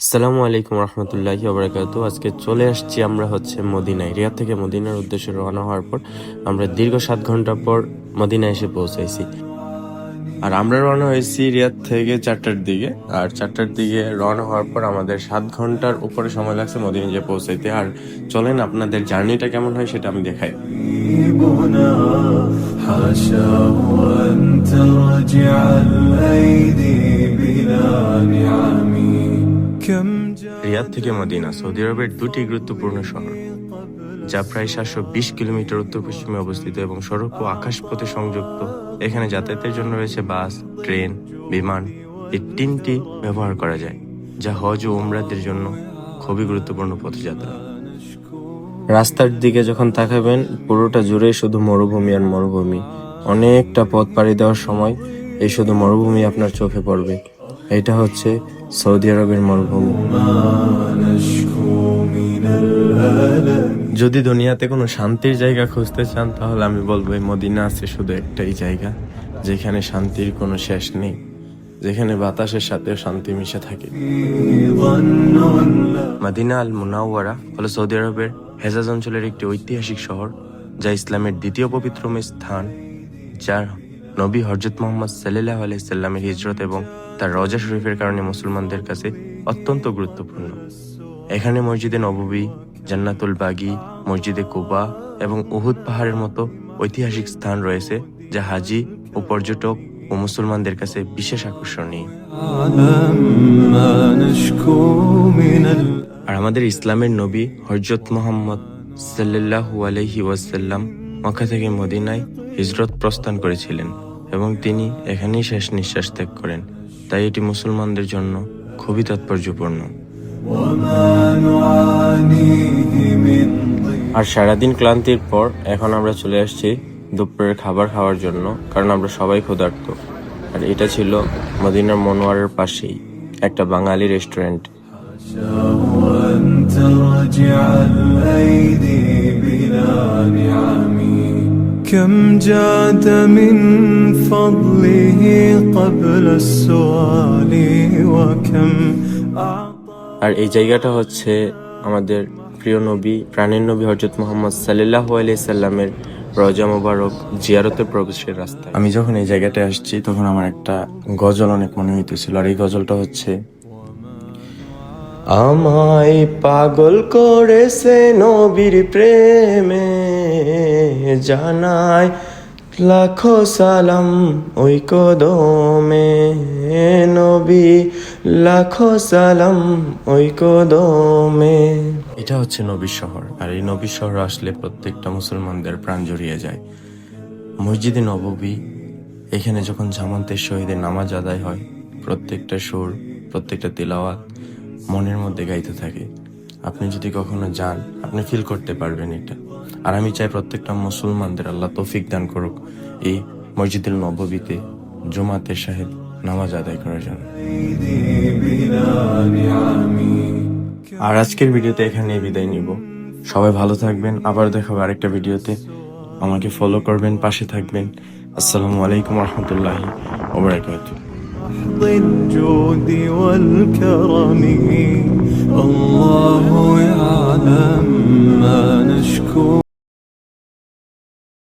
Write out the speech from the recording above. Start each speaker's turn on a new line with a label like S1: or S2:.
S1: আসসালামু আলাইকুম রহমতুল্লাহি ওয়া আজকে চলে আসছি আমরা মদিনায়। রিয়াদ থেকে মদিনার উদ্দেশ্যে রওনা হওয়ার পর আমরা দীর্ঘ 7 ঘন্টা পর মদিনায় এসে পৌঁছাইছি। আর আমরা রওনা হয়েছি রিয়াদ থেকে 4টার দিকে। আর 4টার দিকে রওনা হওয়ার পর আমাদের 7 ঘন্টার উপরে সময় লাগছে মদিনায় গিয়ে পৌঁছাইতে। আর চলেন আপনাদের জার্নিটা কেমন হয় সেটা আমি দেখাই। রিয়াদ থেকে মদিনা সৌদি আরবের দুটি গুরুত্বপূর্ণ শহর, যা প্রায় 720 কিলোমিটার উত্তর পশ্চিমে অবস্থিত এবং সড়ক ও আকাশপথে সংযুক্ত। এখানে যাতায়াতের জন্য রয়েছে বাস, ট্রেন, বিমান, এই তিনটি ব্যবহার করা যায়, যা হজ ও উমরাদের জন্য খুবই গুরুত্বপূর্ণ পথযাত্রা। রাস্তার দিকে যখন তাকাবেন পুরোটা জুড়ে শুধু মরুভূমি আর মরুভূমি। অনেকটা পথ পাড়ি দেওয়ার সময় এই শুধু মরুভূমি আপনার চোখে পড়বে। এটা হচ্ছে সৌদি আরবের মরুভূমি। যদি দুনিয়াতে কোনো শান্তির জায়গা খুঁজতে চান তাহলে আমি বলবো মদিনা আছে শুধু একটাই জায়গা যেখানে শান্তির কোনো শেষ নেই, যেখানে বাতাসের সাথেও শান্তি মিশে থাকে। মদিনা আল মুনাওয়ারা হলো সৌদি আরবের হেজাজ অঞ্চলের একটি ঐতিহাসিক শহর, যা ইসলামের দ্বিতীয় পবিত্রতম স্থান, যার নবী হযরত মুহাম্মদ সাল্লাল্লাহু আলাইহি সাল্লামের হিজরত এবং তার রওজা শরীফের কারণে মুসলমানদের কাছে অত্যন্ত গুরুত্বপূর্ণ। এখানে মসজিদে নববী, জান্নাতুল বাগি, মসজিদে কুবা এবং উহুদ পাহাড়ের মতো ঐতিহাসিক স্থান রয়েছে, যা হাজি ও পর্যটক ও মুসলমানদের কাছে বিশেষ আকর্ষণীয়। আর আমাদের ইসলামের নবী হযরত মুহাম্মদ সাল্লাল্লাহু আলাইহি ওয়াসাল্লাম মক্কা থেকে মদিনায় হিজরত প্রস্থান করেছিলেন এবং তিনি এখানেই শেষ নিঃশ্বাস ত্যাগ করেন। তাই এটি মুসলমানদের জন্য খুবই তাৎপর্যপূর্ণ। আর সারাদিন ক্লান্তির পর এখন আমরা চলে আসছি দুপুরের খাবার খাওয়ার জন্য, কারণ আমরা সবাই ক্ষুধার্ত। আর এটা ছিল মদিনার মনোয়ারের পাশেই একটা বাঙালি রেস্টুরেন্ট। كم جاد من فضله قبل السؤال وكم আর এই জায়গাটা হচ্ছে আমাদের প্রিয় নবী, প্রাণের নবী হযরত মুহাম্মদ সাল্লাল্লাহু আলাইহি সাল্লামের রওজা মুবারক জিয়ারতের প্রবেশের রাস্তা। আমি যখন এই জায়গাটায় আসছি তখন আমার একটা গজল অনেক মনে হইতেছিল। আর এই গজলটা হচ্ছে, আমায় পাগল করেছে নবীর প্রেমে, জানাই লাখো সালাম ওই কদমে, নবী লাখো সালাম ওই কদমে। এটা হচ্ছে নবীর শহর। আর এই নবীর শহর আসলে প্রত্যেকটা মুসলমানদের প্রাণ জড়িয়ে যায়। মসজিদে নববী, এখানে যখন জামাতের শহীদের নামাজ আদায় হয়, প্রত্যেকটা সুর, প্রত্যেকটা তিলাওয়াত মনের মধ্যে গাইতে থাকে। আপনি যদি কখনো যান আপনি ফিল করতে পারবেন এটা। আর আমি চাই প্রত্যেকটা মুসলমানদের আল্লাহ তৌফিক দান করুক এই মসজিদুল নববীতে জুমাতের সাহেব নামাজ আদায় করার জন্য। আর আজকের ভিডিওতে এখানে বিদায় নিব। সবাই ভালো থাকবেন, আবার দেখা হবে আরেকটা ভিডিওতে। আমাকে ফলো করবেন, পাশে থাকবেন। আসসালামু আলাইকুম রহমতুল্লাহি ওয়া বারাকাতুহু।